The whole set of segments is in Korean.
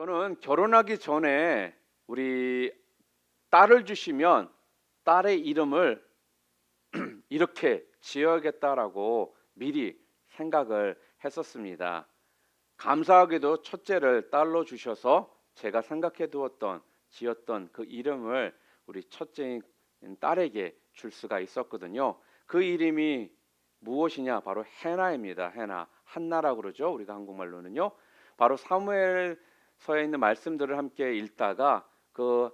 저는 결혼하기 전에 우리 딸을 주시면 딸의 이름을 이렇게 지어야겠다라고 미리 생각을 했었습니다. 감사하게도 첫째를 딸로 주셔서 제가 생각해 두었던 지었던 그 이름을 우리 첫째인 딸에게 줄 수가 있었거든요. 그 이름이 무엇이냐? 바로 해나입니다. 해나. 한나라고 그러죠. 우리가 한국말로는요. 바로 사무엘서에 있는 말씀들을 함께 읽다가 그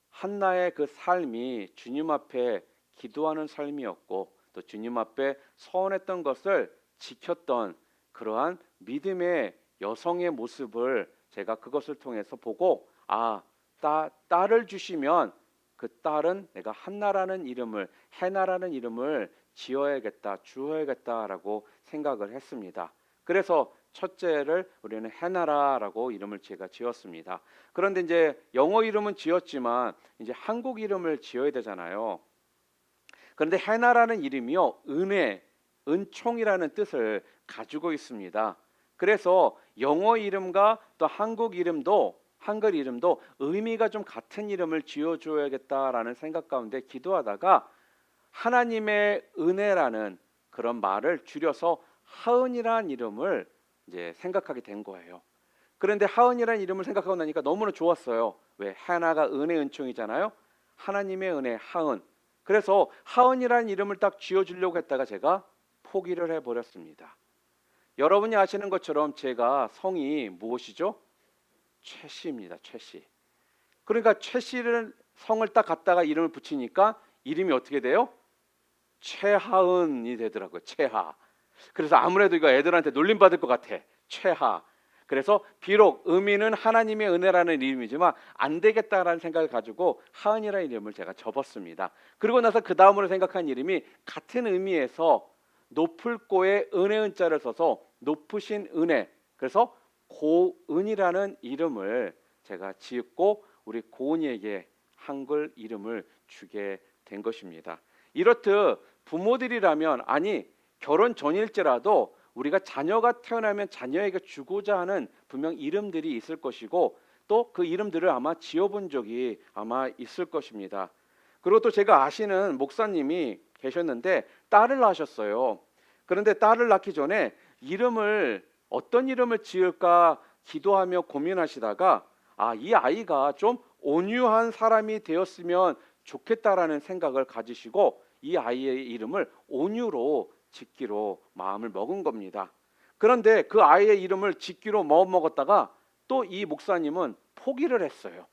한나의 그 삶이 주님 앞에 기도하는 삶이었고 또 주님 앞에 서원했던 것을 지켰던 그러한 믿음의 여성의 모습을 제가 그것을 통해서 보고 딸을 주시면 그 딸은 내가 한나라는 이름을 해나라는 이름을 지어야겠다 주어야겠다라고 생각을 했습니다. 그래서 첫째를 우리는 해나라라고 이름을 제가 지었습니다. 그런데 이제 영어 이름은 지었지만 이제 한국 이름을 지어야 되잖아요. 그런데 해나라는 이름이요, 은혜, 은총이라는 뜻을 가지고 있습니다. 그래서 영어 이름과 또 한글 이름도 의미가 좀 같은 이름을 지어줘야겠다라는 생각 가운데 기도하다가 하나님의 은혜라는 그런 말을 줄여서 하은이라는 이름을 이제 생각하게 된 거예요. 그런데 하은이라는 이름을 생각하고 나니까 너무나 좋았어요. 왜? 하나가 은혜 은총이잖아요. 하나님의 은혜 하은. 그래서 하은이라는 이름을 딱 지어주려고 했다가 제가 포기를 해버렸습니다. 여러분이 아시는 것처럼 제가 성이 무엇이죠? 최씨입니다. 최씨. 그러니까 최씨를 성을 딱 갖다가 이름을 붙이니까 이름이 어떻게 돼요? 최하은이 되더라고요. 최하. 그래서 아무래도 이거 애들한테 놀림 받을 것 같아. 최하. 그래서 비록 의미는 하나님의 은혜라는 이름이지만 안 되겠다라는 생각을 가지고 하은이라는 이름을 제가 접었습니다. 그리고 나서 그 다음으로 생각한 이름이 같은 의미에서 높을 고에 은혜 은자를 써서 높으신 은혜. 그래서 고은이라는 이름을 제가 지었고 우리 고은이에게 한글 이름을 주게 된 것입니다. 이렇듯 부모들이라면 아니 결혼 전일지라도 우리가 자녀가 태어나면 자녀에게 주고자 하는 분명 이름들이 있을 것이고 또 그 이름들을 아마 지어본 적이 아마 있을 것입니다. 그리고 또 제가 아시는 목사님이 계셨는데 딸을 낳으셨어요. 그런데 딸을 낳기 전에 어떤 이름을 지을까 기도하며 고민하시다가 이 아이가 좀 온유한 사람이 되었으면 좋겠다라는 생각을 가지시고 이 아이의 이름을 온유로 짓기로 마음을 먹은 겁니다. 그런데 그 아이의 이름을 짓기로 마음 먹었다가 또 이 목사님은 포기를 했어요.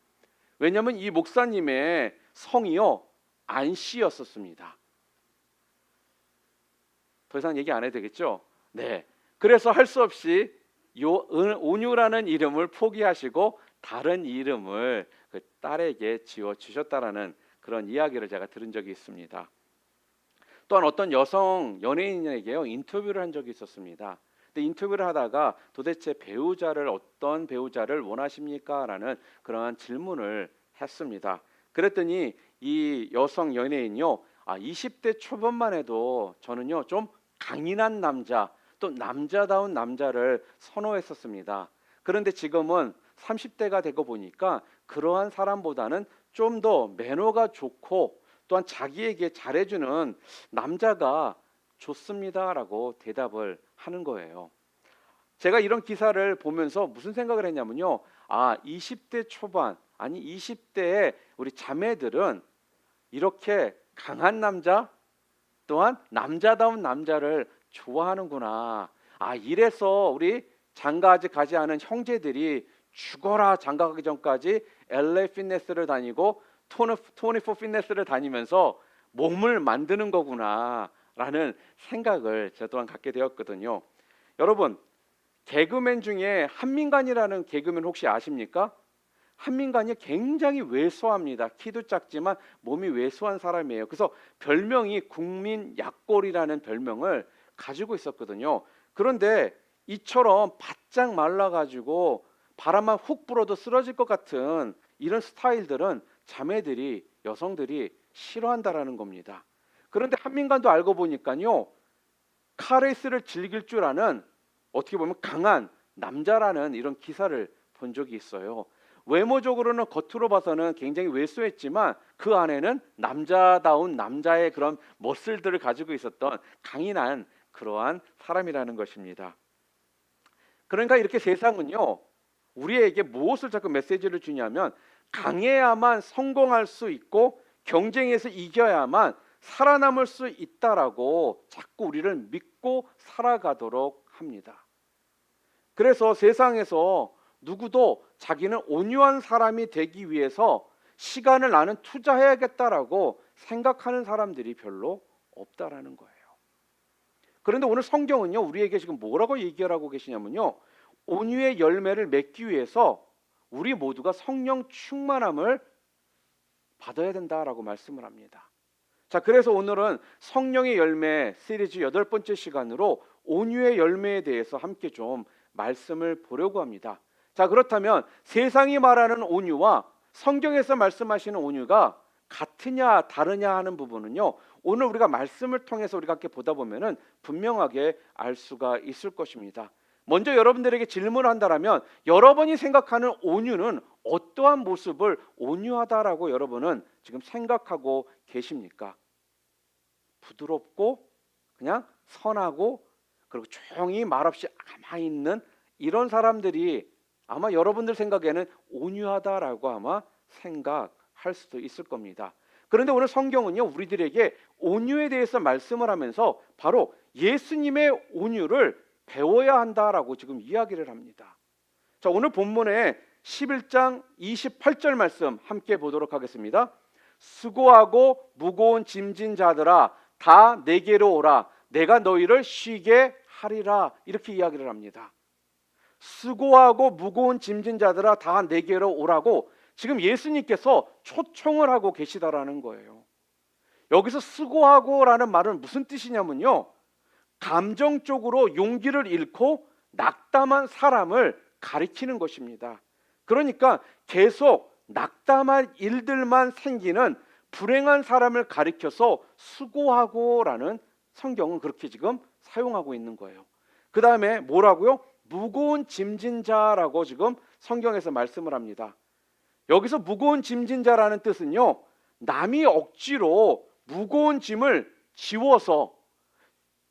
왜냐하면 이 목사님의 성이요 안씨였었습니다. 더 이상 얘기 안 해도 되겠죠? 네. 그래서 할 수 없이 온유라는 이름을 포기하시고 다른 이름을 그 딸에게 지어 주셨다라는 그런 이야기를 제가 들은 적이 있습니다. 또한 어떤 여성 연예인에게요 인터뷰를 한 적이 있었습니다. 근데 인터뷰를 하다가 도대체 어떤 배우자를 원하십니까? 라는 그러한 질문을 했습니다. 그랬더니 이 여성 연예인요 20대 초반만 해도 저는요 좀 강인한 남자 또 남자다운 남자를 선호했었습니다. 그런데 지금은 30대가 되고 보니까 그러한 사람보다는 좀 더 매너가 좋고 또한 자기에게 잘해주는 남자가 좋습니다라고 대답을 하는 거예요. 제가 이런 기사를 보면서 무슨 생각을 했냐면요. 20대 초반 아니 20대의 우리 자매들은 이렇게 강한 남자 또한 남자다운 남자를 좋아하는구나. 이래서 우리 장가 아직 가지 않은 형제들이 죽어라 장가 가기 전까지 LA 피트니스를 다니고 24 피트니스를 다니면서 몸을 만드는 거구나라는 생각을 저 또한 갖게 되었거든요. 여러분 개그맨 중에 한민관이라는 개그맨 혹시 아십니까? 한민관이 굉장히 왜소합니다. 키도 작지만 몸이 왜소한 사람이에요. 그래서 별명이 국민 약골이라는 별명을 가지고 있었거든요. 그런데 이처럼 바짝 말라가지고 바람만 훅 불어도 쓰러질 것 같은 이런 스타일들은 여성들이 싫어한다라는 겁니다. 그런데 한민관도 알고 보니까요 카레이스를 즐길 줄 아는 어떻게 보면 강한 남자라는 이런 기사를 본 적이 있어요. 외모적으로는 겉으로 봐서는 굉장히 왜소했지만 그 안에는 남자다운 남자의 그런 멋슬들을 가지고 있었던 강인한 그러한 사람이라는 것입니다. 그러니까 이렇게 세상은요, 우리에게 무엇을 자꾸 메시지를 주냐면 강해야만 성공할 수 있고 경쟁에서 이겨야만 살아남을 수 있다라고 자꾸 우리를 믿고 살아가도록 합니다. 그래서 세상에서 누구도 자기는 온유한 사람이 되기 위해서 시간을 나는 투자해야겠다라고 생각하는 사람들이 별로 없다라는 거예요. 그런데 오늘 성경은요, 우리에게 지금 뭐라고 얘기를 하고 계시냐면요, 온유의 열매를 맺기 위해서 우리 모두가 성령 충만함을 받아야 된다라고 말씀을 합니다. 자, 그래서 오늘은 성령의 열매 시리즈 8번째 시간으로 온유의 열매에 대해서 함께 좀 말씀을 보려고 합니다. 자, 그렇다면 세상이 말하는 온유와 성경에서 말씀하시는 온유가 같으냐 다르냐 하는 부분은요, 오늘 우리가 말씀을 통해서 우리가 함께 보다 보면은 분명하게 알 수가 있을 것입니다. 먼저 여러분들에게 질문을 한다라면 여러분이 생각하는 온유는 어떠한 모습을 온유하다라고 여러분은 지금 생각하고 계십니까? 부드럽고 그냥 선하고 그리고 조용히 말없이 가만히 있는 이런 사람들이 아마 여러분들 생각에는 온유하다라고 아마 생각할 수도 있을 겁니다. 그런데 오늘 성경은요, 우리들에게 온유에 대해서 말씀을 하면서 바로 예수님의 온유를 배워야 한다라고 지금 이야기를 합니다. 자, 오늘 본문에 11장 28절 말씀 함께 보도록 하겠습니다. 수고하고 무거운 짐진 자들아 다 내게로 오라 내가 너희를 쉬게 하리라, 이렇게 이야기를 합니다. 수고하고 무거운 짐진 자들아 다 내게로 오라고 지금 예수님께서 초청을 하고 계시다라는 거예요. 여기서 수고하고라는 말은 무슨 뜻이냐면요, 감정적으로 용기를 잃고 낙담한 사람을 가리키는 것입니다. 그러니까 계속 낙담한 일들만 생기는 불행한 사람을 가리켜서 수고하고라는 성경은 그렇게 지금 사용하고 있는 거예요. 그 다음에 뭐라고요? 무거운 짐진 자라고 지금 성경에서 말씀을 합니다. 여기서 무거운 짐진 자라는 뜻은요, 남이 억지로 무거운 짐을 지워서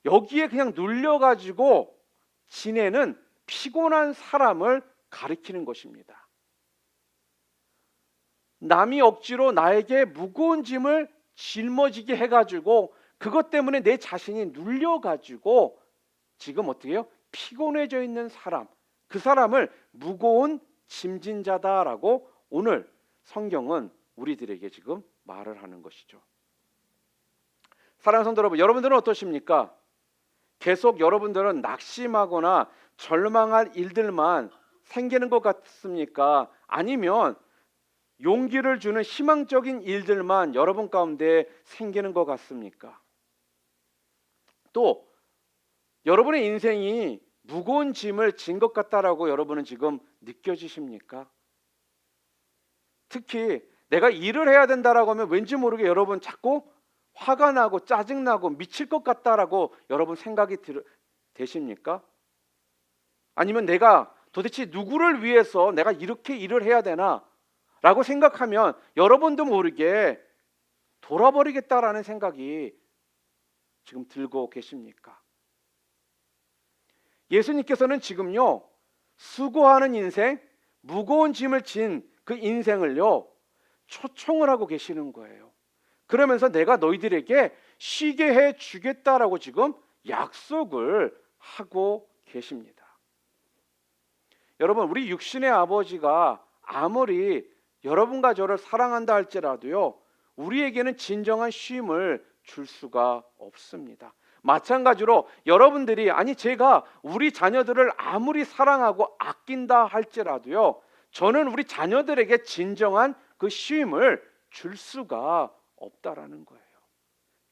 여기에 그냥 눌려가지고 지내는 피곤한 사람을 가리키는 것입니다. 남이 억지로 나에게 무거운 짐을 짊어지게 해가지고 그것 때문에 내 자신이 눌려가지고 지금 어떻게 해요? 피곤해져 있는 사람, 그 사람을 무거운 짐진 자다라고 오늘 성경은 우리들에게 지금 말을 하는 것이죠. 사랑하는 성도 여러분, 여러분들은 어떠십니까? 계속 여러분들은 낙심하거나 절망할 일들만 생기는 것 같습니까? 아니면 용기를 주는 희망적인 일들만 여러분 가운데 생기는 것 같습니까? 또 여러분의 인생이 무거운 짐을 진 것 같다라고 여러분은 지금 느껴지십니까? 특히 내가 일을 해야 된다라고 하면 왠지 모르게 여러분 자꾸 화가 나고 짜증나고 미칠 것 같다라고 여러분 생각이 되십니까? 아니면 내가 도대체 누구를 위해서 내가 이렇게 일을 해야 되나 라고 생각하면 여러분도 모르게 돌아버리겠다라는 생각이 지금 들고 계십니까? 예수님께서는 지금요, 수고하는 인생, 무거운 짐을 진 그 인생을요 초청을 하고 계시는 거예요. 그러면서 내가 너희들에게 쉬게 해 주겠다라고 지금 약속을 하고 계십니다. 여러분, 우리 육신의 아버지가 아무리 여러분과 저를 사랑한다 할지라도요, 우리에게는 진정한 쉼을 줄 수가 없습니다. 마찬가지로 여러분들이, 아니 제가 우리 자녀들을 아무리 사랑하고 아낀다 할지라도요, 저는 우리 자녀들에게 진정한 그 쉼을 줄 수가 없다라는 거예요.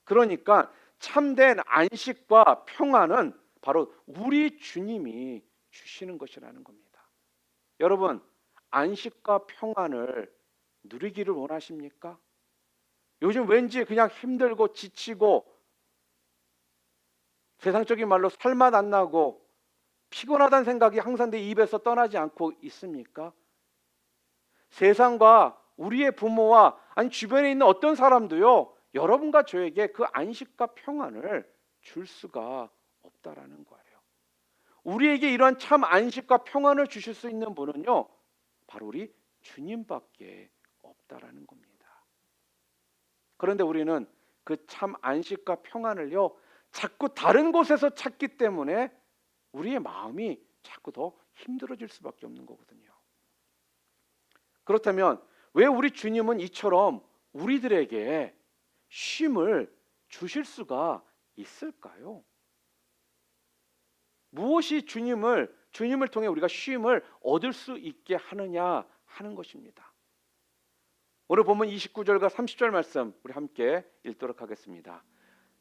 그러니까 참된 안식과 평안은 바로 우리 주님이 주시는 것이라는 겁니다. 여러분, 안식과 평안을 누리기를 원하십니까? 요즘 왠지 그냥 힘들고 지치고 세상적인 말로 살맛 안 나고 피곤하다는 생각이 항상 내 입에서 떠나지 않고 있습니까? 세상과 우리의 부모와 아니 주변에 있는 어떤 사람도요, 여러분과 저에게 그 안식과 평안을 줄 수가 없다라는 거예요. 우리에게 이러한 참 안식과 평안을 주실 수 있는 분은요, 바로 우리 주님밖에 없다라는 겁니다. 그런데 우리는 그 참 안식과 평안을요, 자꾸 다른 곳에서 찾기 때문에 우리의 마음이 자꾸 더 힘들어질 수밖에 없는 거거든요. 그렇다면 왜 우리 주님은 이처럼 우리들에게 쉼을 주실 수가 있을까요? 무엇이 주님을 통해 우리가 쉼을 얻을 수 있게 하느냐 하는 것입니다. 오늘 본문 29절과 30절 말씀 우리 함께 읽도록 하겠습니다.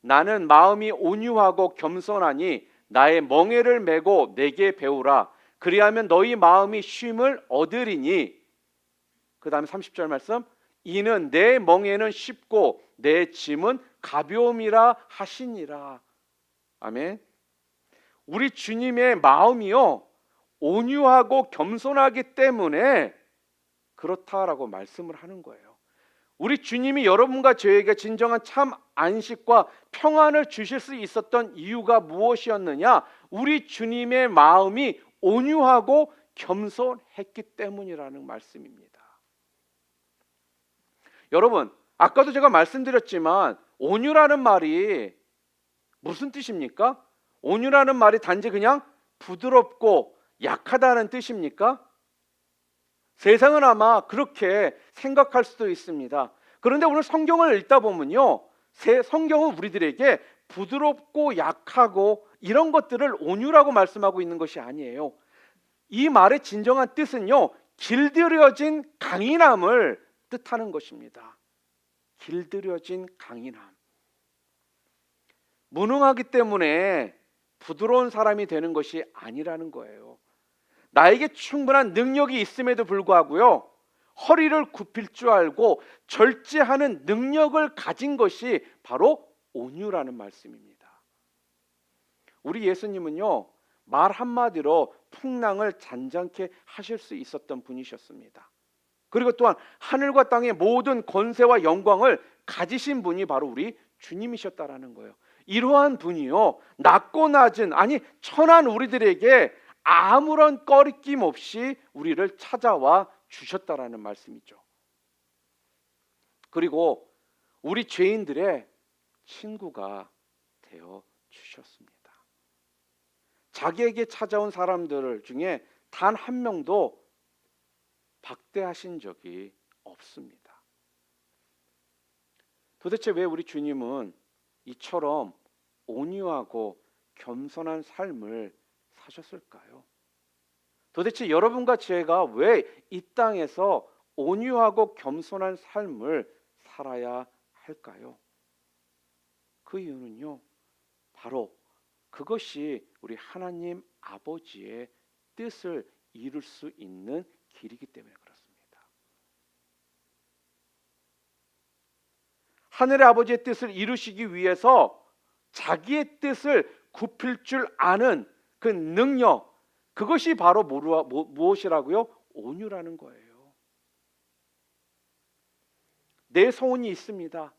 나는 마음이 온유하고 겸손하니 나의 멍에를 메고 내게 배우라. 그리하면 너희 마음이 쉼을 얻으리니. 그 다음에 30절 말씀. 이는 내 멍에는 쉽고 내 짐은 가벼움이라 하시니라. 아멘. 우리 주님의 마음이요, 온유하고 겸손하기 때문에 그렇다라고 말씀을 하는 거예요. 우리 주님이 여러분과 저에게 진정한 참 안식과 평안을 주실 수 있었던 이유가 무엇이었느냐? 우리 주님의 마음이 온유하고 겸손했기 때문이라는 말씀입니다. 여러분, 아까도 제가 말씀드렸지만 온유라는 말이 무슨 뜻입니까? 온유라는 말이 단지 그냥 부드럽고 약하다는 뜻입니까? 세상은 아마 그렇게 생각할 수도 있습니다. 그런데 오늘 성경을 읽다 보면요, 성경은 우리들에게 부드럽고 약하고 이런 것들을 온유라고 말씀하고 있는 것이 아니에요. 이 말의 진정한 뜻은요, 길들여진 강인함을 뜻하는 것입니다. 길들여진 강인함. 무능하기 때문에 부드러운 사람이 되는 것이 아니라는 거예요. 나에게 충분한 능력이 있음에도 불구하고요, 허리를 굽힐 줄 알고 절제하는 능력을 가진 것이 바로 온유라는 말씀입니다. 우리 예수님은요, 말 한마디로 풍랑을 잔잔케 하실 수 있었던 분이셨습니다. 그리고 또한 하늘과 땅의 모든 권세와 영광을 가지신 분이 바로 우리 주님이셨다라는 거예요. 이러한 분이요, 낮고 낮은, 아니 천한 우리들에게 아무런 꺼리낌 없이 우리를 찾아와 주셨다라는 말씀이죠. 그리고 우리 죄인들의 친구가 되어 주셨습니다. 자기에게 찾아온 사람들 중에 단 한 명도 박대하신 적이 없습니다. 도대체 왜 우리 주님은 이처럼 온유하고 겸손한 삶을 사셨을까요? 도대체 여러분과 제가 왜 이 땅에서 온유하고 겸손한 삶을 살아야 할까요? 그 이유는요, 바로 그것이 우리 하나님 아버지의 뜻을 이룰 수 있는 길이기 때문에 그렇습니다. 하늘의 아버지의 뜻을 이루시기 위해서 자기의 뜻을 굽힐 줄 아는 그 능력, 그것이 바로 무엇이라고요? 온유라는 거예요. 내 소원이 있습니다.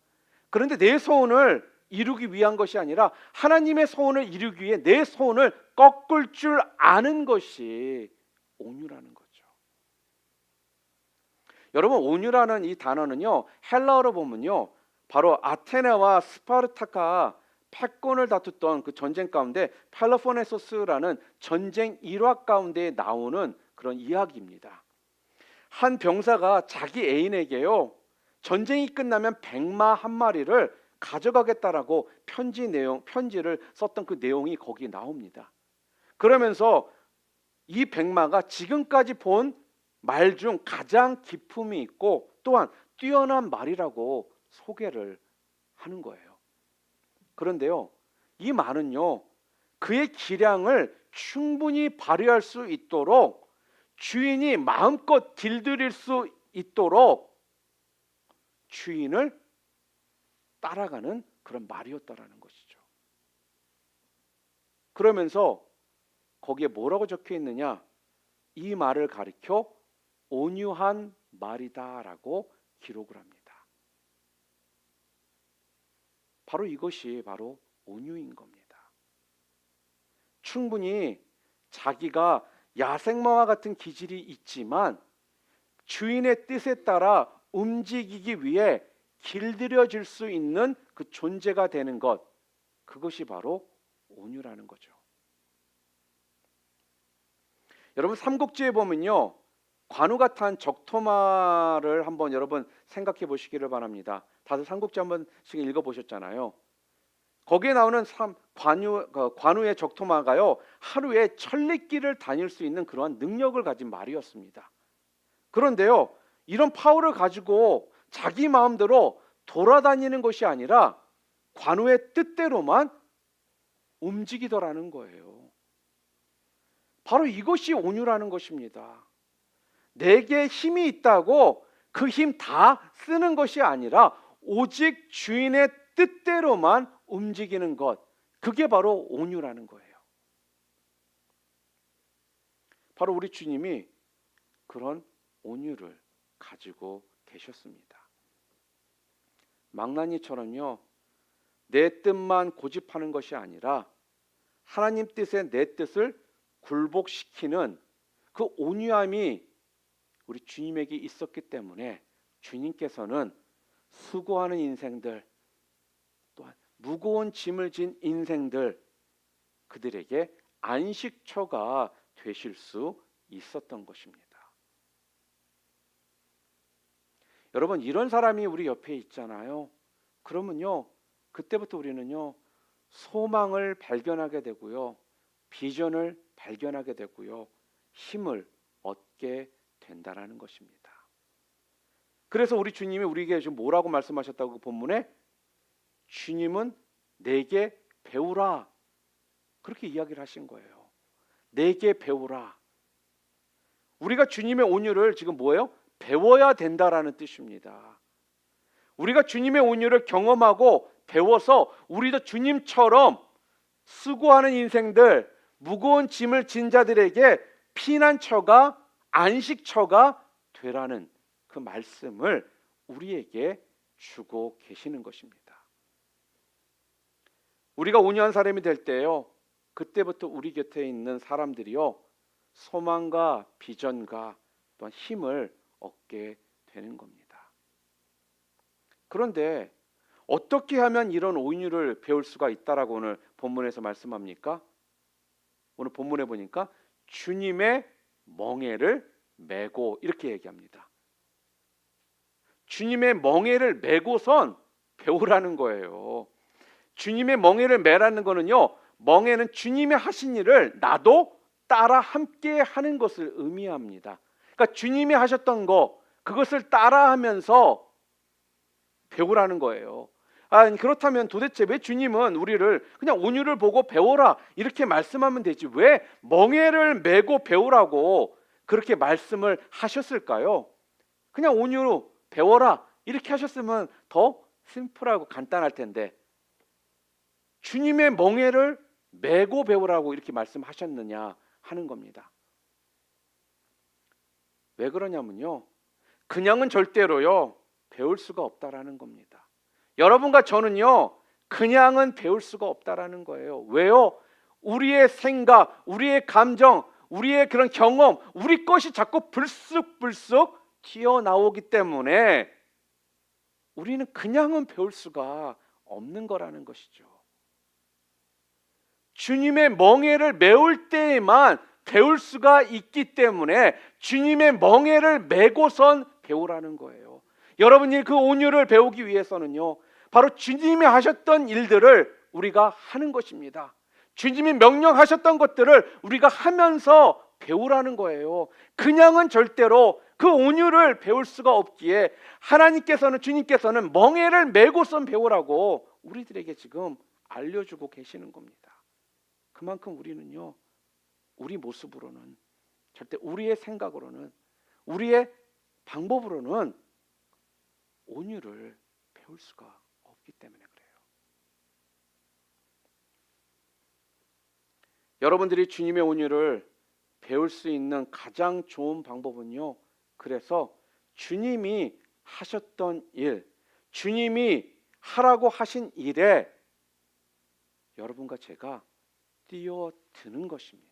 그런데 내 소원을 이루기 위한 것이 아니라 하나님의 소원을 이루기 위해 내 소원을 꺾을 줄 아는 것이 온유라는 거죠. 여러분, 온유라는 이 단어는요, 헬라어로 보면요, 바로 아테네와 스파르타가 패권을 다투던 그 전쟁 가운데 펠로폰네소스라는 전쟁 일화 가운데 나오는 그런 이야기입니다. 한 병사가 자기 애인에게요, 전쟁이 끝나면 백마 한 마리를 가져가겠다라고 편지를 썼던 그 내용이 거기에 나옵니다. 그러면서 이 백마가 지금까지 본 말 중 가장 기품이 있고 또한 뛰어난 말이라고 소개를 하는 거예요. 그런데요, 이 말은요, 그의 기량을 충분히 발휘할 수 있도록 주인이 마음껏 길들일 수 있도록 주인을 따라가는 그런 말이었다라는 것이죠. 그러면서 거기에 뭐라고 적혀 있느냐? 이 말을 가리켜 온유한 말이다라고 기록을 합니다. 바로 이것이 바로 온유인 겁니다. 충분히 자기가 야생마와 같은 기질이 있지만 주인의 뜻에 따라 움직이기 위해 길들여질 수 있는 그 존재가 되는 것, 그것이 바로 온유라는 거죠. 여러분, 삼국지에 보면요, 관우가 탄 적토마를 한번 여러분 생각해 보시기를 바랍니다. 다들 삼국지 한 번씩 읽어보셨잖아요. 거기에 나오는 관우의 적토마가요, 하루에 천리길을 다닐 수 있는 그러한 능력을 가진 말이었습니다. 그런데요, 이런 파워를 가지고 자기 마음대로 돌아다니는 것이 아니라 관우의 뜻대로만 움직이더라는 거예요. 바로 이것이 온유라는 것입니다. 내게 힘이 있다고 그 힘 다 쓰는 것이 아니라 오직 주인의 뜻대로만 움직이는 것, 그게 바로 온유라는 거예요. 바로 우리 주님이 그런 온유를 가지고 계셨습니다. 망나니처럼요, 내 뜻만 고집하는 것이 아니라 하나님 뜻에 내 뜻을 굴복시키는 그 온유함이 우리 주님에게 있었기 때문에 주님께서는 수고하는 인생들, 또한 무거운 짐을 진 인생들, 그들에게 안식처가 되실 수 있었던 것입니다. 여러분, 이런 사람이 우리 옆에 있잖아요. 그러면요, 그때부터 우리는요, 소망을 발견하게 되고요, 비전을 발견하게 되고요, 힘을 얻게 된다라는 것입니다. 그래서 우리 주님이 우리에게 지금 뭐라고 말씀하셨다고 그 본문에? 주님은 내게 배우라, 그렇게 이야기를 하신 거예요. 내게 배우라. 우리가 주님의 온유를 지금 뭐예요? 배워야 된다라는 뜻입니다. 우리가 주님의 온유를 경험하고 배워서 우리도 주님처럼 수고하는 인생들, 무거운 짐을 진 자들에게 피난처가, 안식처가 되라는 그 말씀을 우리에게 주고 계시는 것입니다. 우리가 온유한 사람이 될 때요, 그때부터 우리 곁에 있는 사람들이요, 소망과 비전과 또한 힘을 얻게 되는 겁니다. 그런데 어떻게 하면 이런 온유를 배울 수가 있다라고 오늘 본문에서 말씀합니까? 오늘 본문에 보니까 주님의 멍에를 메고, 이렇게 얘기합니다. 주님의 멍에를 메고선 배우라는 거예요. 주님의 멍에를 메라는 거는요, 멍에는 주님이 하신 일을 나도 따라 함께 하는 것을 의미합니다. 그러니까 주님이 하셨던 거, 그것을 따라하면서 배우라는 거예요. 그렇다면 도대체 왜 주님은 우리를 그냥 온유를 보고 배워라 이렇게 말씀하면 되지, 왜 멍에를 메고 배우라고 그렇게 말씀을 하셨을까요? 그냥 온유로 배워라 이렇게 하셨으면 더 심플하고 간단할 텐데, 주님의 멍에를 메고 배우라고 이렇게 말씀하셨느냐 하는 겁니다. 왜 그러냐면요, 그냥은 절대로요 배울 수가 없다라는 겁니다. 여러분과 저는요 그냥은 배울 수가 없다라는 거예요. 왜요? 우리의 생각, 우리의 감정, 우리의 그런 경험, 우리 것이 자꾸 불쑥불쑥 튀어나오기 때문에 우리는 그냥은 배울 수가 없는 거라는 것이죠. 주님의 멍에를 메울 때에만 배울 수가 있기 때문에 주님의 멍에를 메고선 배우라는 거예요. 여러분이 그 온유를 배우기 위해서는요, 바로 주님이 하셨던 일들을 우리가 하는 것입니다. 주님이 명령하셨던 것들을 우리가 하면서 배우라는 거예요. 그냥은 절대로 그 온유를 배울 수가 없기에 하나님께서는, 주님께서는 멍에를 메고선 배우라고 우리들에게 지금 알려주고 계시는 겁니다. 그만큼 우리는요, 우리 모습으로는, 절대 우리의 생각으로는, 우리의 방법으로는 온유를 배울 수가 없기 때문에 그래요. 여러분들이 주님의 온유를 배울 수 있는 가장 좋은 방법은요, 그래서 주님이 하셨던 일, 주님이 하라고 하신 일에 여러분과 제가 뛰어드는 것입니다.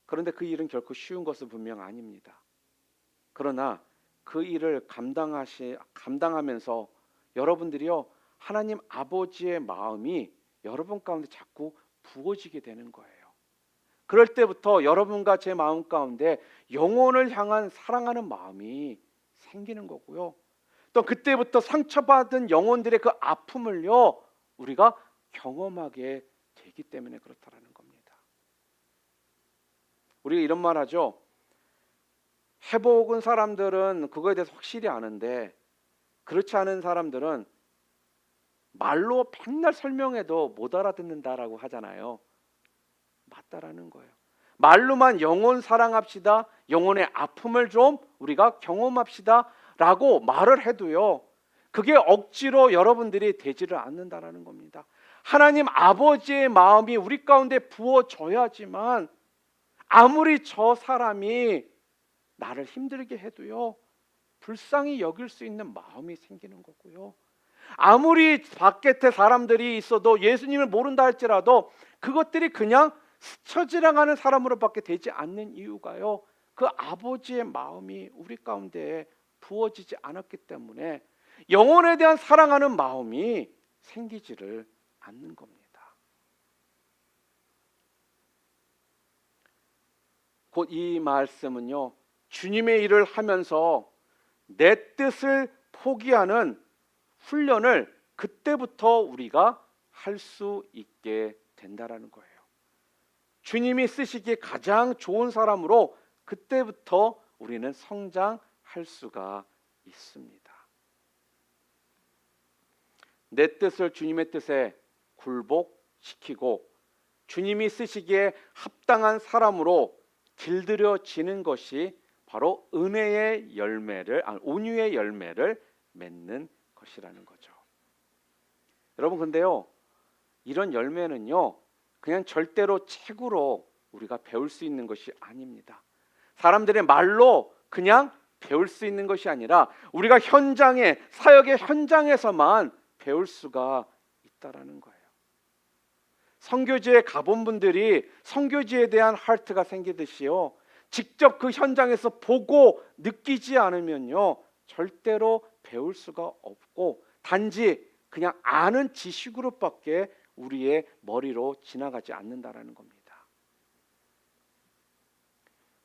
그런데 그 일은 결코 쉬운 것은 분명 아닙니다. 그러나 그 일을 감당하면서 여러분들이요, 하나님 아버지의 마음이 여러분 가운데 자꾸 부어지게 되는 거예요. 그럴 때부터 여러분과 제 마음 가운데 영혼을 향한 사랑하는 마음이 생기는 거고요. 또 그때부터 상처받은 영혼들의 그 아픔을요, 우리가 경험하게 되기 때문에 그렇다라는 겁니다. 우리가 이런 말 하죠. 해복은 사람들은 그거에 대해서 확실히 아는데 그렇지 않은 사람들은 말로 맨날 설명해도 못 알아듣는다라고 하잖아요. 맞다라는 거예요. 말로만 영혼 사랑합시다, 영혼의 아픔을 좀 우리가 경험합시다 라고 말을 해도요, 그게 억지로 여러분들이 되지를 않는다라는 겁니다. 하나님 아버지의 마음이 우리 가운데 부어져야지만 아무리 저 사람이 나를 힘들게 해도요, 불쌍히 여길 수 있는 마음이 생기는 거고요. 아무리 바깥에 사람들이 있어도 예수님을 모른다 할지라도 그것들이 그냥 스쳐 지나가는 사람으로밖에 되지 않는 이유가요, 그 아버지의 마음이 우리 가운데 부어지지 않았기 때문에 영혼에 대한 사랑하는 마음이 생기지를 않는 겁니다. 곧 이 말씀은요, 주님의 일을 하면서 내 뜻을 포기하는 훈련을 그때부터 우리가 할 수 있게 된다라는 거예요. 주님이 쓰시기에 가장 좋은 사람으로 그때부터 우리는 성장할 수가 있습니다. 내 뜻을 주님의 뜻에 굴복시키고 주님이 쓰시기에 합당한 사람으로 길들여지는 것이 바로 은혜의 열매를, 온유의 열매를 맺는 것이라는 거죠. 여러분, 근데요, 이런 열매는요, 그냥 절대로 책으로 우리가 배울 수 있는 것이 아닙니다. 사람들의 말로 그냥 배울 수 있는 것이 아니라 우리가 현장에, 사역의 현장에서만 배울 수가 있다라는 거예요. 선교지에 가본 분들이 선교지에 대한 하트가 생기듯이요, 직접 그 현장에서 보고 느끼지 않으면요, 절대로 배울 수가 없고 단지 그냥 아는 지식으로밖에 우리의 머리로 지나가지 않는다라는 겁니다.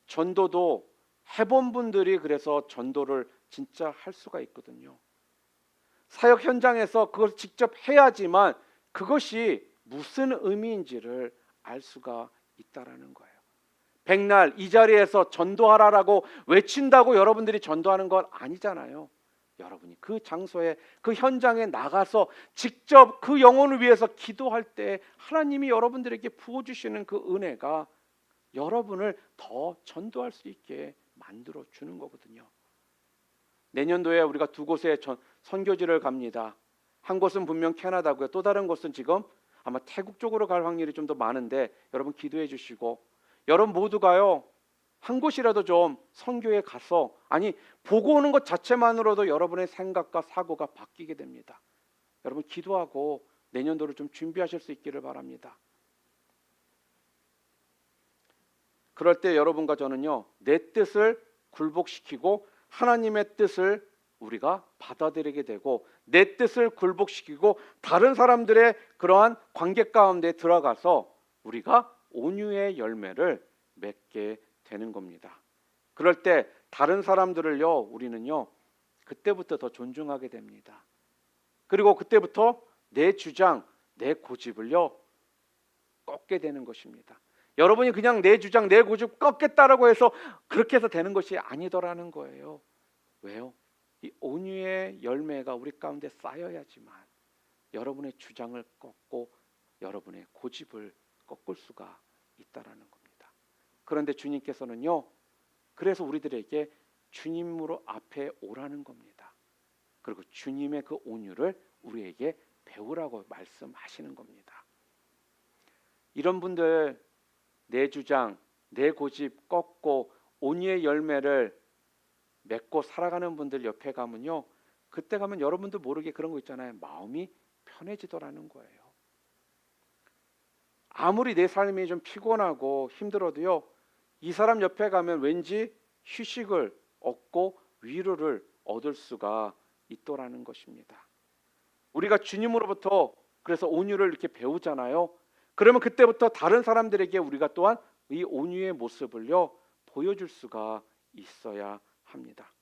전도도 해본 분들이 그래서 전도를 진짜 할 수가 있거든요. 사역 현장에서 그걸 직접 해야지만 그것이 무슨 의미인지를 알 수가 있다라는 거예요. 백날 이 자리에서 전도하라라고 외친다고 여러분들이 전도하는 건 아니잖아요. 여러분이 그 장소에, 그 현장에 나가서 직접 그 영혼을 위해서 기도할 때 하나님이 여러분들에게 부어주시는 그 은혜가 여러분을 더 전도할 수 있게 만들어 주는 거거든요. 내년도에 우리가 두 곳에 선교지를 갑니다. 한 곳은 분명 캐나다고요. 또 다른 곳은 지금 아마 태국 쪽으로 갈 확률이 좀 더 많은데 여러분 기도해 주시고, 여러분 모두가요, 한 곳이라도 좀 선교에 가서, 아니 보고 오는 것 자체만으로도 여러분의 생각과 사고가 바뀌게 됩니다. 여러분 기도하고 내년도를 좀 준비하실 수 있기를 바랍니다. 그럴 때 여러분과 저는요, 내 뜻을 굴복시키고 하나님의 뜻을 우리가 받아들이게 되고, 내 뜻을 굴복시키고 다른 사람들의 그러한 관계 가운데 들어가서 우리가 온유의 열매를 맺게 되는 겁니다. 그럴 때 다른 사람들을요, 우리는요, 그때부터 더 존중하게 됩니다. 그리고 그때부터 내 주장, 내 고집을요, 꺾게 되는 것입니다. 여러분이 그냥 내 주장, 내 고집 꺾겠다라고 해서 그렇게 해서 되는 것이 아니더라는 거예요. 왜요? 이 온유의 열매가 우리 가운데 쌓여야지만 여러분의 주장을 꺾고 여러분의 고집을 꺾을 수가 있다라는 겁니다. 그런데 주님께서는요, 그래서 우리들에게 주님으로 앞에 오라는 겁니다. 그리고 주님의 그 온유를 우리에게 배우라고 말씀하시는 겁니다. 이런 분들 내 주장, 내 고집 꺾고 온유의 열매를 맺고 살아가는 분들 옆에 가면요, 그때 가면 여러분도 모르게 그런 거 있잖아요. 마음이 편해지더라는 거예요. 아무리 내 삶이 좀 피곤하고 힘들어도요, 이 사람 옆에 가면 왠지 휴식을 얻고 위로를 얻을 수가 있더라는 것입니다. 우리가 주님으로부터 그래서 온유를 이렇게 배우잖아요. 그러면 그때부터 다른 사람들에게 우리가 또한 이 온유의 모습을요 보여줄 수가 있어야 합니다.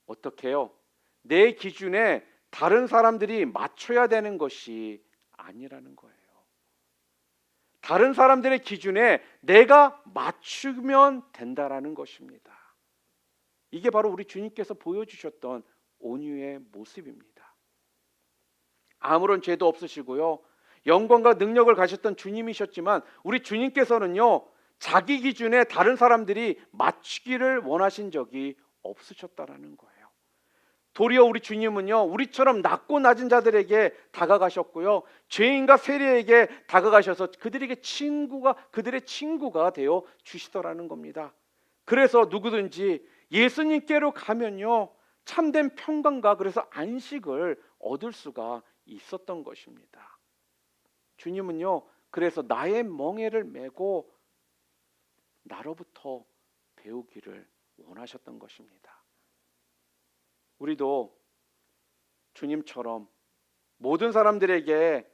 어떻게 해요? 내 기준에 다른 사람들이 맞춰야 되는 것이 아니라는 거예요. 다른 사람들의 기준에 내가 맞추면 된다라는 것입니다. 이게 바로 우리 주님께서 보여주셨던 온유의 모습입니다. 아무런 죄도 없으시고요, 영광과 능력을 가졌던 주님이셨지만 우리 주님께서는요, 자기 기준에 다른 사람들이 맞추기를 원하신 적이 없으셨다라는 거예요. 도리어 우리 주님은요, 우리처럼 낮고 낮은 자들에게 다가가셨고요, 죄인과 세리에게 다가가셔서 그들의 친구가 되어 주시더라는 겁니다. 그래서 누구든지 예수님께로 가면요, 참된 평강과 그래서 안식을 얻을 수가 있었던 것입니다. 주님은요, 그래서 나의 멍에를 메고 나로부터 배우기를 원하셨던 것입니다. 우리도 주님처럼 모든 사람들에게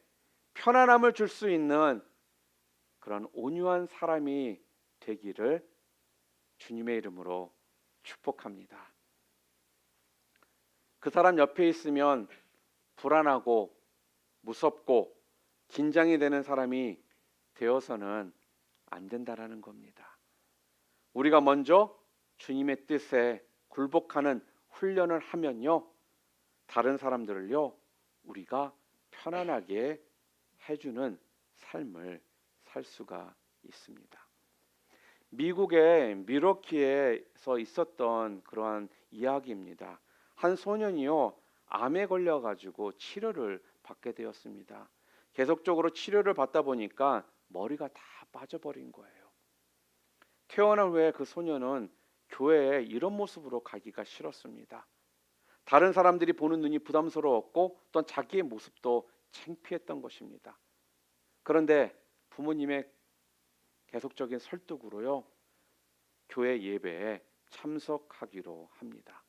편안함을 줄 수 있는 그런 온유한 사람이 되기를 주님의 이름으로 축복합니다. 그 사람 옆에 있으면 불안하고 무섭고 긴장이 되는 사람이 되어서는 안 된다라는 겁니다. 우리가 먼저 주님의 뜻에 굴복하는 훈련을 하면요, 다른 사람들을요 우리가 편안하게 해주는 삶을 살 수가 있습니다. 미국의 밀워키에서 있었던 그러한 이야기입니다. 한 소년이요, 암에 걸려가지고 치료를 받게 되었습니다. 계속적으로 치료를 받다 보니까 머리가 다 빠져버린 거예요. 퇴원한 후에 그 소년은 교회에 이런 모습으로 가기가 싫었습니다. 다른 사람들이 보는 눈이 부담스러웠고 또한 자기의 모습도 창피했던 것입니다. 그런데 부모님의 계속적인 설득으로요, 교회 예배에 참석하기로 합니다.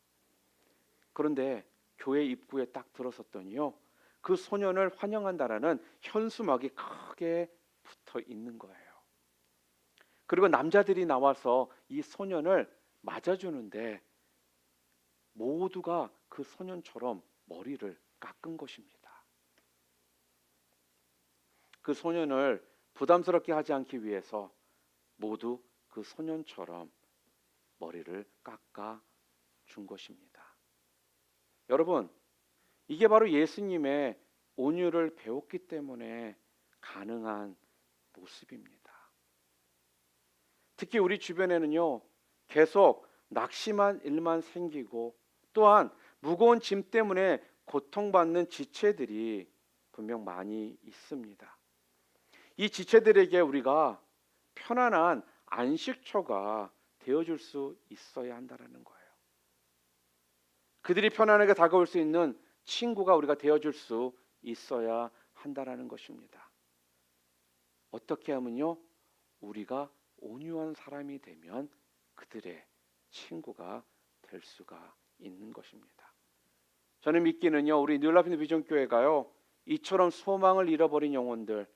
그런데 교회 입구에 딱 들어섰더니요, 그 소년을 환영한다라는 현수막이 크게 붙어 있는 거예요. 그리고 남자들이 나와서 이 소년을 맞아주는데 모두가 그 소년처럼 머리를 깎은 것입니다. 그 소년을 부담스럽게 하지 않기 위해서 모두 그 소년처럼 머리를 깎아 준 것입니다. 여러분, 이게 바로 예수님의 온유를 배웠기 때문에 가능한 모습입니다. 특히 우리 주변에는요, 계속 낙심한 일만 생기고 또한 무거운 짐 때문에 고통받는 지체들이 분명 많이 있습니다. 이 지체들에게 우리가 편안한 안식처가 되어줄 수 있어야 한다는 거예요. 그들이 편안하게 다가올 수 있는 친구가 우리가 되어줄 수 있어야 한다는 것입니다. 어떻게 하면요, 우리가 온유한 사람이 되면 그들의 친구가 될 수가 있는 것입니다. 저는 믿기는요, 우리 뉴라이프 비전교회가요, 이처럼 소망을 잃어버린 영혼들,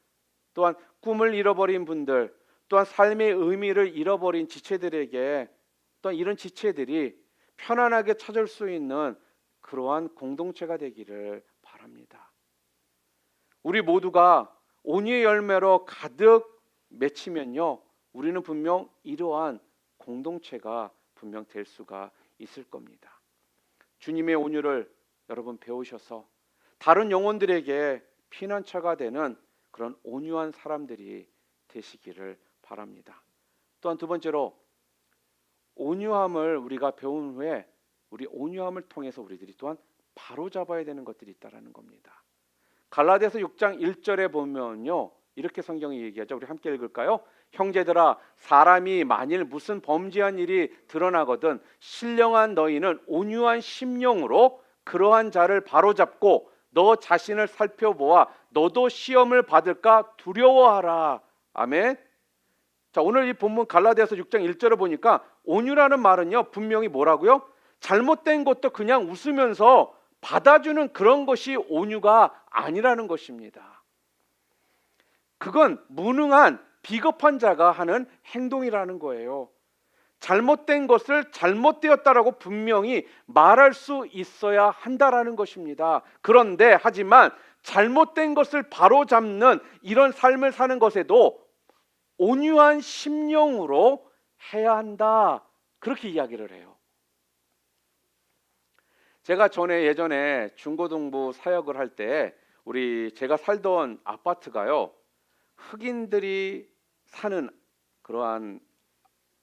또한 꿈을 잃어버린 분들, 또한 삶의 의미를 잃어버린 지체들에게 또한 이런 지체들이 편안하게 찾을 수 있는 그러한 공동체가 되기를 바랍니다. 우리 모두가 온유의 열매로 가득 맺히면요, 우리는 분명 이러한 공동체가 분명 될 수가 있을 겁니다. 주님의 온유를 여러분 배우셔서 다른 영혼들에게 피난처가 되는 그런 온유한 사람들이 되시기를 바랍니다. 또한 두 번째로, 온유함을 우리가 배운 후에 우리 온유함을 통해서 우리들이 또한 바로잡아야 되는 것들이 있다라는 겁니다. 갈라디아서 6장 1절에 보면요, 이렇게 성경이 얘기하죠. 우리 함께 읽을까요? 형제들아, 사람이 만일 무슨 범죄한 일이 드러나거든 신령한 너희는 온유한 심령으로 그러한 자를 바로잡고 너 자신을 살펴보아 너도 시험을 받을까 두려워하라. 아멘. 자, 오늘 이 본문 갈라디아서 6장 1절을 보니까 온유라는 말은요, 분명히 뭐라고요? 잘못된 것도 그냥 웃으면서 받아주는 그런 것이 온유가 아니라는 것입니다. 그건 무능한 비겁한 자가 하는 행동이라는 거예요. 잘못된 것을 잘못되었다라고 분명히 말할 수 있어야 한다라는 것입니다. 그런데 하지만 잘못된 것을 바로잡는 이런 삶을 사는 것에도 온유한 심령으로 해야 한다, 그렇게 이야기를 해요. 제가 예전에 중고등부 사역을 할 때 제가 살던 아파트가요, 흑인들이 사는 그러한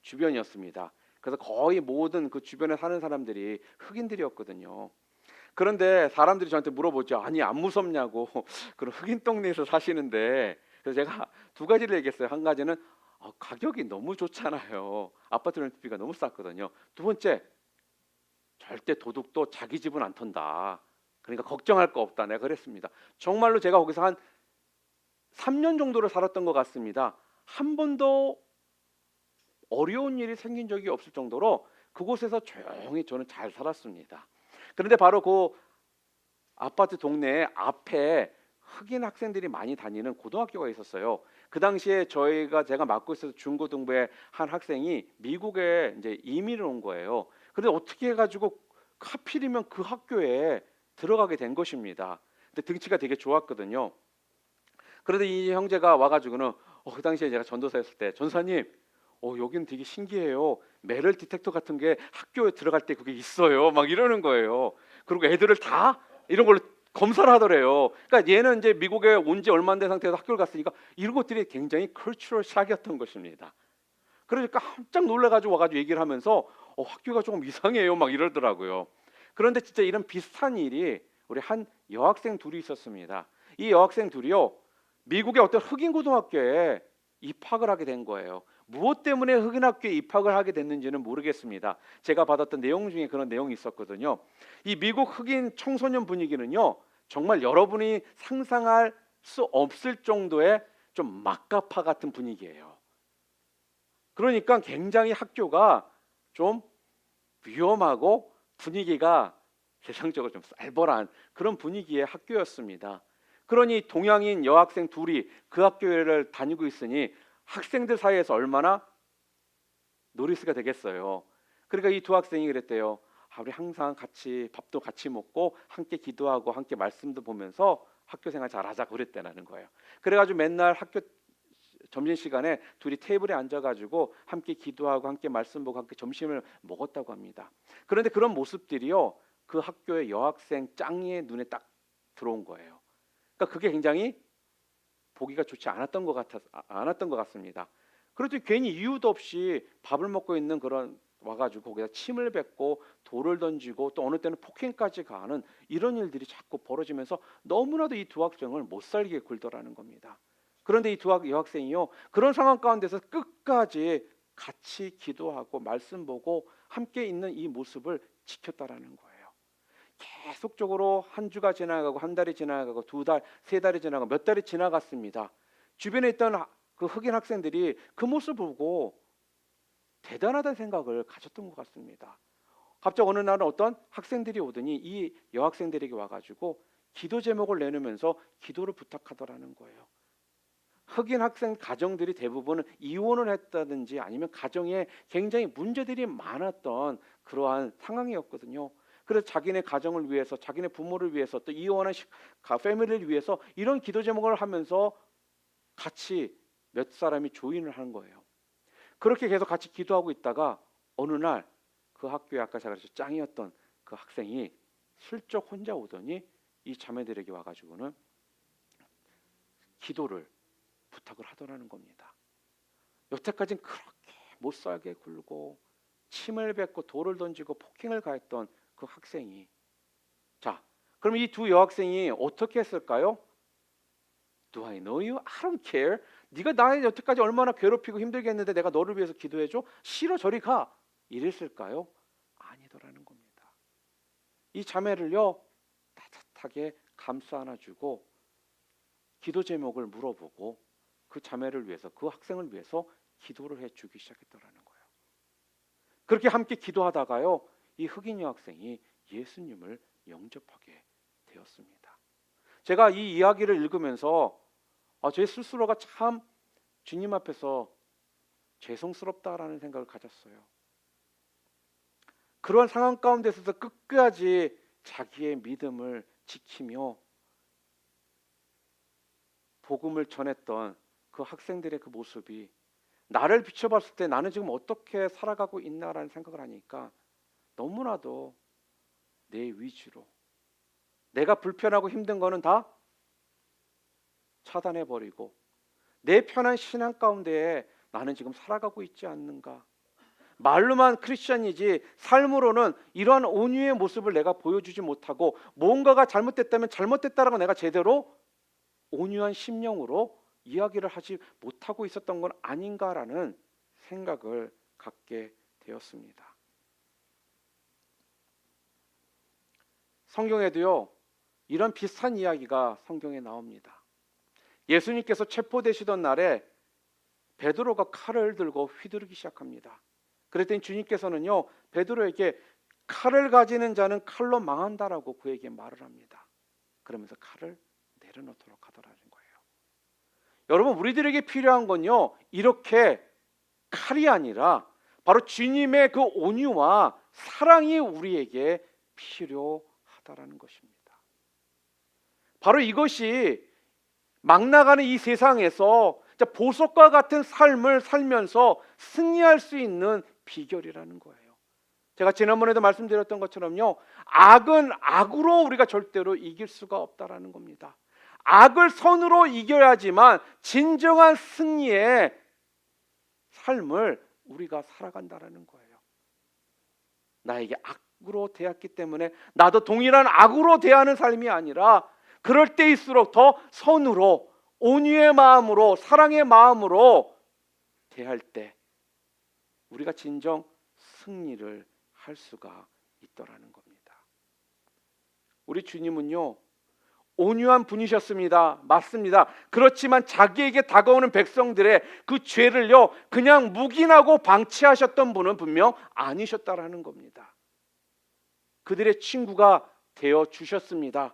주변이었습니다. 그래서 거의 모든 그 주변에 사는 사람들이 흑인들이었거든요. 그런데 사람들이 저한테 물어보죠. 아니, 안 무섭냐고. 그런 흑인 동네에서 사시는데. 그래서 제가 두 가지를 얘기했어요. 한 가지는 가격이 너무 좋잖아요. 아파트 렌트비가 너무 쌌거든요. 두 번째, 절대 도둑도 자기 집은 안 턴다. 그러니까 걱정할 거 없다. 내가 그랬습니다. 정말로 제가 거기서 한 3년 정도를 살았던 것 같습니다. 한 번도 어려운 일이 생긴 적이 없을 정도로 그곳에서 조용히 저는 잘 살았습니다. 그런데 바로 그 아파트 동네 앞에 흑인 학생들이 많이 다니는 고등학교가 있었어요. 그 당시에 제가 맡고 있어서 중고등부의 한 학생이 미국에 이제 이민을 온 거예요. 그런데 어떻게 해가지고 하필이면 그 학교에 들어가게 된 것입니다. 근데 등치가 되게 좋았거든요. 그런데 이 형제가 와가지고는 그 당시에 제가 전도사였을 때, 전사님, 여기는 되게 신기해요. 메럴 디텍터 같은 게 학교에 들어갈 때 그게 있어요. 막 이러는 거예요. 그리고 애들을 다 이런 걸로 검사를 하더래요. 그러니까 얘는 이제 미국에 온 지 얼마 안 된 상태에서 학교를 갔으니까 이런 것들이 굉장히 컬처럴 샥이었던 것입니다. 그러니까 깜짝 놀라가지고 와가지고 얘기를 하면서 학교가 조금 이상해요. 막 이러더라고요. 그런데 진짜 이런 비슷한 일이 우리 한 여학생 둘이 있었습니다. 이 여학생 둘이요, 미국의 어떤 흑인 고등학교에 입학을 하게 된 거예요. 무엇 때문에 흑인 학교에 입학을 하게 됐는지는 모르겠습니다. 제가 받았던 내용 중에 그런 내용이 있었거든요. 이 미국 흑인 청소년 분위기는요, 정말 여러분이 상상할 수 없을 정도의 좀 막가파 같은 분위기예요. 그러니까 굉장히 학교가 좀 위험하고 분위기가 세상적으로 좀 쌀벌한 그런 분위기의 학교였습니다. 그러니 동양인 여학생 둘이 그 학교를 다니고 있으니 학생들 사이에서 얼마나 노리스가 되겠어요. 그러니까 이 두 학생이 그랬대요. 우리 항상 같이 밥도 같이 먹고 함께 기도하고 함께 말씀도 보면서 학교 생활 잘하자고 그랬다는 거예요. 그래가지고 맨날 학교 점심시간에 둘이 테이블에 앉아가지고 함께 기도하고 함께 말씀 보고 함께 점심을 먹었다고 합니다. 그런데 그런 모습들이요, 그 학교의 여학생 짱이의 눈에 딱 들어온 거예요. 그러니까 그게 굉장히 보기가 좋지 않았던 것 같습니다. 그래도 괜히 이유도 없이 밥을 먹고 있는 그런 와가지고 거기다 침을 뱉고 돌을 던지고 또 어느 때는 폭행까지 가는 이런 일들이 자꾸 벌어지면서 너무나도 이 두 학생을 못 살게 굴더라는 겁니다. 그런데 이 두 여학생이요, 그런 상황 가운데서 끝까지 같이 기도하고 말씀 보고 함께 있는 이 모습을 지켰다라는 거예요. 계속적으로 한 주가 지나가고 한 달이 지나가고 두 달, 세 달이 지나가고 몇 달이 지나갔습니다. 주변에 있던 그 흑인 학생들이 그 모습을 보고 대단하다는 생각을 가졌던 것 같습니다. 갑자기 어느 날은 어떤 학생들이 오더니 이 여학생들에게 와가지고 기도 제목을 내놓으면서 기도를 부탁하더라는 거예요. 흑인 학생 가정들이 대부분은 이혼을 했다든지 아니면 가정에 굉장히 문제들이 많았던 그러한 상황이었거든요. 그래서 자기네 가정을 위해서, 자기네 부모를 위해서, 또 이혼한 패밀리를 위해서 이런 기도 제목을 하면서 같이 몇 사람이 조인을 하는 거예요. 그렇게 계속 같이 기도하고 있다가 어느 날 그 학교에 아까 제가 그랬죠, 짱이었던 그 학생이 슬쩍 혼자 오더니 이 자매들에게 와가지고는 기도를 부탁을 하더라는 겁니다. 여태까지는 그렇게 못 살게 굴고 침을 뱉고 돌을 던지고 폭행을 가했던 그 학생이, 자, 그럼 이 두 여학생이 어떻게 했을까요? Do I know you? I don't care. 네가 나를 여태까지 얼마나 괴롭히고 힘들게 했는데 내가 너를 위해서 기도해줘? 싫어, 저리 가. 이랬을까요? 아니더라는 겁니다. 이 자매를요 따뜻하게 감싸 안아주고 기도 제목을 물어보고 그 자매를 위해서, 그 학생을 위해서 기도를 해주기 시작했더라는 거예요. 그렇게 함께 기도하다가요 이 흑인 여학생이 예수님을 영접하게 되었습니다. 제가 이 이야기를 읽으면서 제 스스로가 참 주님 앞에서 죄송스럽다라는 생각을 가졌어요. 그런 상황 가운데서도 끝까지 자기의 믿음을 지키며 복음을 전했던 그 학생들의 그 모습이 나를 비춰봤을 때 나는 지금 어떻게 살아가고 있나라는 생각을 하니까 너무나도 내 위주로 내가 불편하고 힘든 거는 다 차단해버리고 내 편한 신앙 가운데에 나는 지금 살아가고 있지 않는가. 말로만 크리스천이지 삶으로는 이러한 온유의 모습을 내가 보여주지 못하고 뭔가가 잘못됐다면 잘못됐다라고 내가 제대로 온유한 심령으로 이야기를 하지 못하고 있었던 건 아닌가라는 생각을 갖게 되었습니다. 성경에도요 이런 비슷한 이야기가 성경에 나옵니다. 예수님께서 체포되시던 날에 베드로가 칼을 들고 휘두르기 시작합니다. 그랬더니 주님께서는요 베드로에게 칼을 가지는 자는 칼로 망한다라고 그에게 말을 합니다. 그러면서 칼을 내려놓도록 하더라는 거예요. 여러분, 우리들에게 필요한 건요 이렇게 칼이 아니라 바로 주님의 그 온유와 사랑이 우리에게 필요하다라는 것입니다. 바로 이것이 막 나가는 이 세상에서 보석과 같은 삶을 살면서 승리할 수 있는 비결이라는 거예요. 제가 지난번에도 말씀드렸던 것처럼요 악은 악으로 우리가 절대로 이길 수가 없다라는 겁니다. 악을 선으로 이겨야지만 진정한 승리의 삶을 우리가 살아간다라는 거예요. 나에게 악으로 대했기 때문에 나도 동일한 악으로 대하는 삶이 아니라 그럴 때일수록 더 선으로 온유의 마음으로 사랑의 마음으로 대할 때 우리가 진정 승리를 할 수가 있더라는 겁니다. 우리 주님은요 온유한 분이셨습니다. 맞습니다. 그렇지만 자기에게 다가오는 백성들의 그 죄를요 그냥 묵인하고 방치하셨던 분은 분명 아니셨다라는 겁니다. 그들의 친구가 되어 주셨습니다.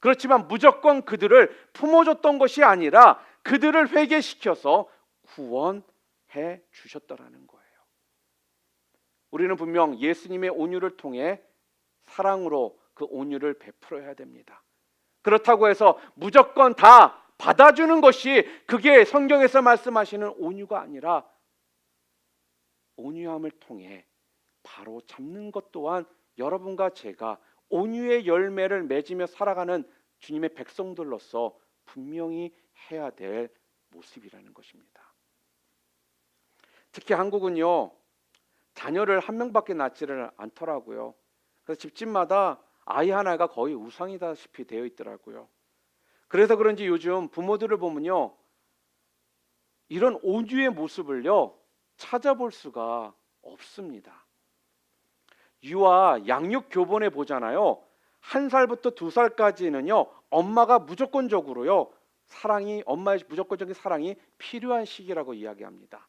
그렇지만 무조건 그들을 품어줬던 것이 아니라 그들을 회개시켜서 구원해 주셨다라는 거예요. 우리는 분명 예수님의 온유를 통해 사랑으로 그 온유를 베풀어야 됩니다. 그렇다고 해서 무조건 다 받아주는 것이 그게 성경에서 말씀하시는 온유가 아니라 온유함을 통해 바로 잡는 것 또한 여러분과 제가 온유의 열매를 맺으며 살아가는 주님의 백성들로서 분명히 해야 될 모습이라는 것입니다. 특히 한국은요 자녀를 한 명밖에 낳지를 않더라고요. 그래서 집집마다 아이 하나가 거의 우상이다시피 되어 있더라고요. 그래서 그런지 요즘 부모들을 보면요 이런 온유의 모습을요 찾아볼 수가 없습니다. 유아 양육 교본에 보잖아요. 1살부터 2살까지는요 엄마가 무조건적으로요 사랑이 엄마의 무조건적인 사랑이 필요한 시기라고 이야기합니다.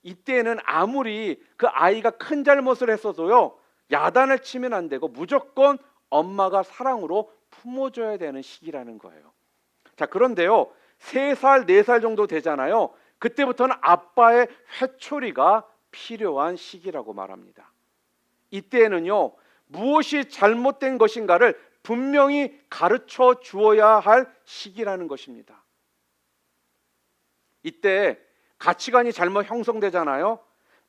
이때는 아무리 그 아이가 큰 잘못을 했어도요 야단을 치면 안 되고 무조건 엄마가 사랑으로 품어줘야 되는 시기라는 거예요. 자, 그런데요 3살, 4살 정도 되잖아요. 그때부터는 아빠의 회초리가 필요한 시기라고 말합니다. 이때는요 무엇이 잘못된 것인가를 분명히 가르쳐 주어야 할 시기라는 것입니다. 이때 가치관이 잘못 형성되잖아요.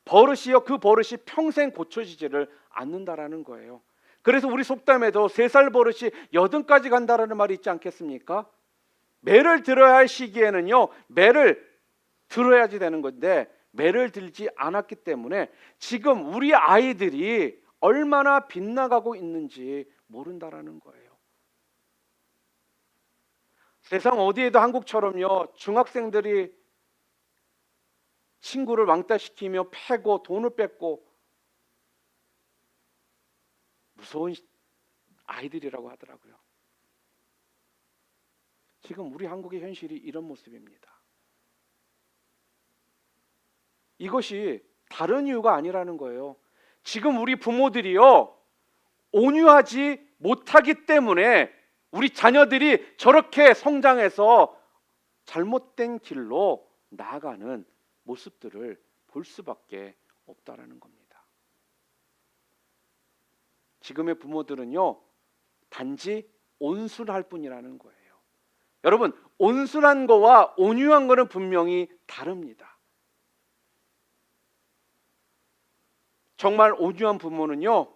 버릇이요 그 버릇이 평생 고쳐지지를 않는다라는 거예요. 그래서 우리 속담에도 3살 버릇이 80까지 간다라는 말이 있지 않겠습니까? 매를 들어야 할 시기에는요 매를 들어야지 되는 건데 매를 들지 않았기 때문에 지금 우리 아이들이 얼마나 빗나가고 있는지 모른다라는 거예요. 세상 어디에도 한국처럼요, 중학생들이 친구를 왕따시키며 패고 돈을 뺏고 무서운 아이들이라고 하더라고요. 지금 우리 한국의 현실이 이런 모습입니다. 이것이 다른 이유가 아니라는 거예요. 지금 우리 부모들이요, 온유하지 못하기 때문에 우리 자녀들이 저렇게 성장해서 잘못된 길로 나아가는 모습들을 볼 수밖에 없다라는 겁니다. 지금의 부모들은요, 단지 온순할 뿐이라는 거예요. 여러분, 온순한 거와 온유한 거는 분명히 다릅니다. 정말 온유한 부모는요,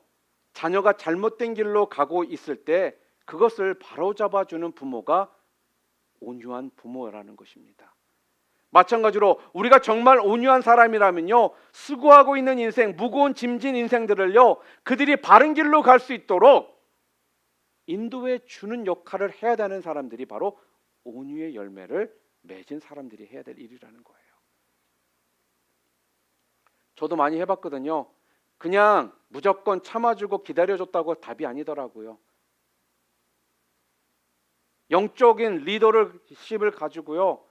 자녀가 잘못된 길로 가고 있을 때 그것을 바로잡아주는 부모가 온유한 부모라는 것입니다. 마찬가지로 우리가 정말 온유한 사람이라면요, 수고하고 있는 인생, 무거운 짐진 인생들을요, 그들이 바른 길로 갈 수 있도록 인도해 주는 역할을 해야 되는 사람들이 바로 온유의 열매를 맺은 사람들이 해야 될 일이라는 거예요. 저도 많이 해봤거든요. 그냥 무조건 참아주고 기다려줬다고 답이 아니더라고요. 영적인 리더십을 가지고요,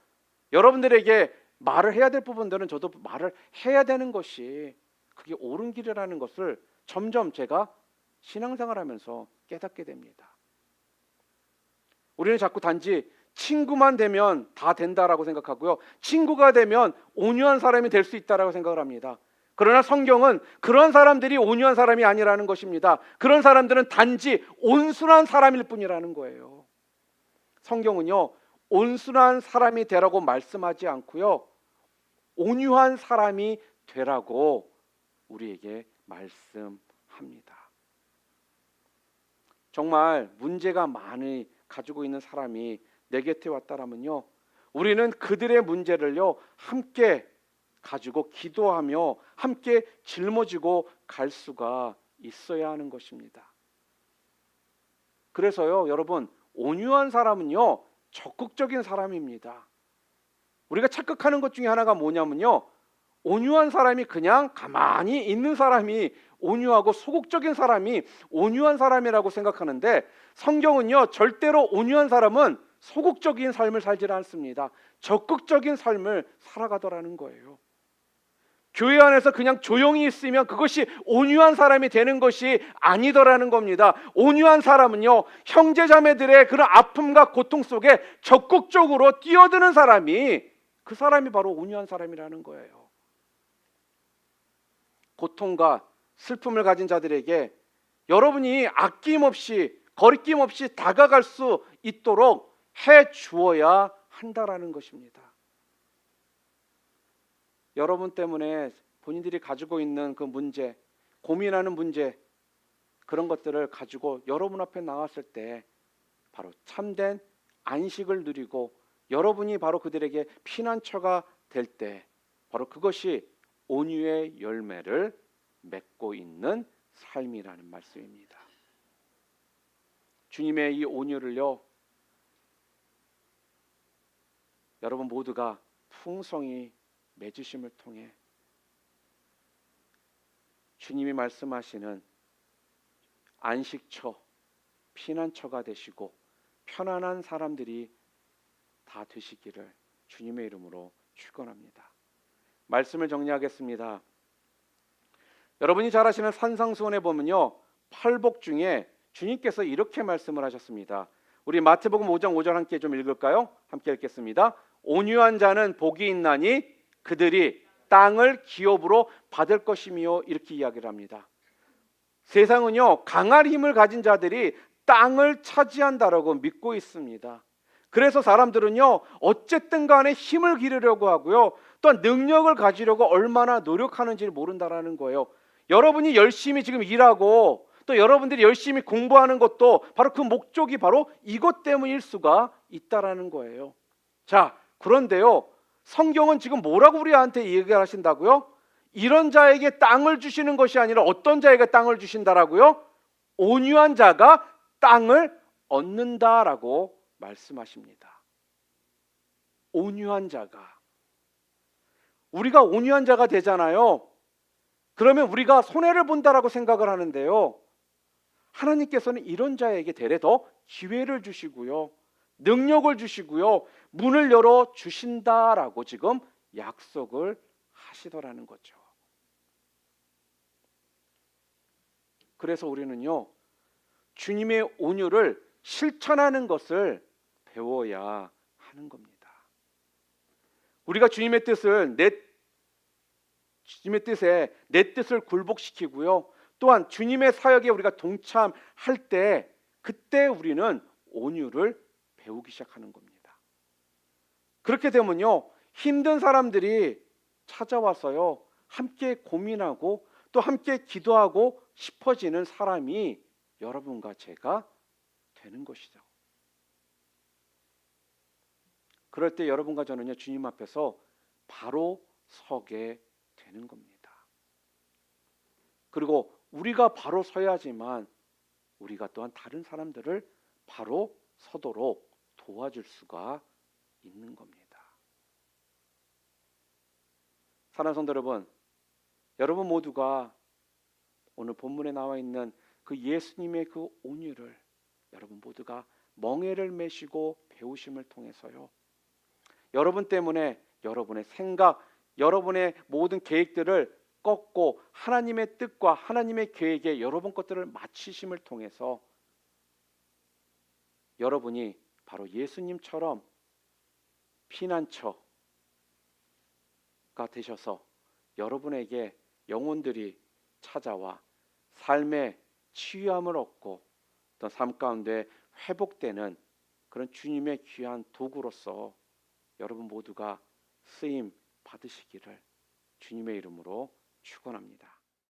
여러분들에게 말을 해야 될 부분들은 저도 말을 해야 되는 것이 그게 옳은 길이라는 것을 점점 제가 신앙생활하면서 깨닫게 됩니다. 우리는 자꾸 단지 친구만 되면 다 된다라고 생각하고요, 친구가 되면 온유한 사람이 될 수 있다라고 생각을 합니다. 그러나 성경은 그런 사람들이 온유한 사람이 아니라는 것입니다. 그런 사람들은 단지 온순한 사람일 뿐이라는 거예요. 성경은요, 온순한 사람이 되라고 말씀하지 않고요, 온유한 사람이 되라고 우리에게 말씀합니다. 정말 문제가 많이 가지고 있는 사람이 내 곁에 왔다라면요, 우리는 그들의 문제를요 함께 가지고 기도하며 함께 짊어지고 갈 수가 있어야 하는 것입니다. 그래서요, 여러분, 온유한 사람은요 적극적인 사람입니다. 우리가 착각하는 것 중에 하나가 뭐냐면요, 온유한 사람이 그냥 가만히 있는 사람이 온유하고 소극적인 사람이 온유한 사람이라고 생각하는데, 성경은요 절대로 온유한 사람은 소극적인 삶을 살지 않습니다. 적극적인 삶을 살아가더라는 거예요. 교회 안에서 그냥 조용히 있으면 그것이 온유한 사람이 되는 것이 아니더라는 겁니다. 온유한 사람은요, 형제자매들의 그런 아픔과 고통 속에 적극적으로 뛰어드는 사람이, 그 사람이 바로 온유한 사람이라는 거예요. 고통과 슬픔을 가진 자들에게 여러분이 아낌없이 거리낌 없이 다가갈 수 있도록 해 주어야 한다라는 것입니다. 여러분 때문에 본인들이 가지고 있는 그 문제, 고민하는 문제, 그런 것들을 가지고 여러분 앞에 나왔을 때 바로 참된 안식을 누리고 여러분이 바로 그들에게 피난처가 될 때, 바로 그것이 온유의 열매를 맺고 있는 삶이라는 말씀입니다. 주님의 이 온유를요, 여러분 모두가 풍성히 맺으심을 통해 주님이 말씀하시는 안식처, 피난처가 되시고 편안한 사람들이 다 되시기를 주님의 이름으로 축원합니다. 말씀을 정리하겠습니다. 여러분이 잘 아시는 산상수훈에 보면요, 팔복 중에 주님께서 이렇게 말씀을 하셨습니다. 우리 마태복음 5장 5절 함께 좀 읽을까요? 함께 읽겠습니다. 온유한 자는 복이 있나니 그들이 땅을 기업으로 받을 것이며, 이렇게 이야기를 합니다. 세상은요, 강한 힘을 가진 자들이 땅을 차지한다라고 믿고 있습니다. 그래서 사람들은요, 어쨌든 간에 힘을 기르려고 하고요, 또한 능력을 가지려고 얼마나 노력하는지를 모른다라는 거예요. 여러분이 열심히 지금 일하고 또 여러분들이 열심히 공부하는 것도 바로 그 목적이 바로 이것 때문일 수가 있다라는 거예요. 자, 그런데요, 성경은 지금 뭐라고 우리한테 얘기를 하신다고요? 이런 자에게 땅을 주시는 것이 아니라 어떤 자에게 땅을 주신다라고요? 온유한 자가 땅을 얻는다라고 말씀하십니다. 온유한 자가. 우리가 온유한 자가 되잖아요. 그러면 우리가 손해를 본다라고 생각을 하는데요. 하나님께서는 이런 자에게 되레 더 기회를 주시고요. 능력을 주시고요. 문을 열어 주신다라고 지금 약속을 하시더라는 거죠. 그래서 우리는요, 주님의 온유를 실천하는 것을 배워야 하는 겁니다. 우리가 주님의 뜻에 내 뜻을 굴복시키고요. 또한 주님의 사역에 우리가 동참할 때 그때 우리는 온유를 배우기 시작하는 겁니다. 그렇게 되면요, 힘든 사람들이 찾아와서요, 함께 고민하고 또 함께 기도하고 싶어지는 사람이 여러분과 제가 되는 것이죠. 그럴 때 여러분과 저는요, 주님 앞에서 바로 서게 되는 겁니다. 그리고 우리가 바로 서야지만 우리가 또한 다른 사람들을 바로 서도록 도와줄 수가 있는 겁니다. 사랑하는 성도 여러분, 여러분 모두가 오늘 본문에 나와 있는 그 예수님의 그 온유를 여러분 모두가 멍에를 메시고 배우심을 통해서요, 여러분 때문에 여러분의 생각, 여러분의 모든 계획들을 꺾고 하나님의 뜻과 하나님의 계획에 여러분 것들을 맞추심을 통해서 여러분이 바로 예수님처럼 피난처가 되셔서 여러분에게 영혼들이 찾아와 삶의 치유함을 얻고 또 삶 가운데 회복되는 그런 주님의 귀한 도구로서 여러분 모두가 쓰임 받으시기를 주님의 이름으로 축원합니다.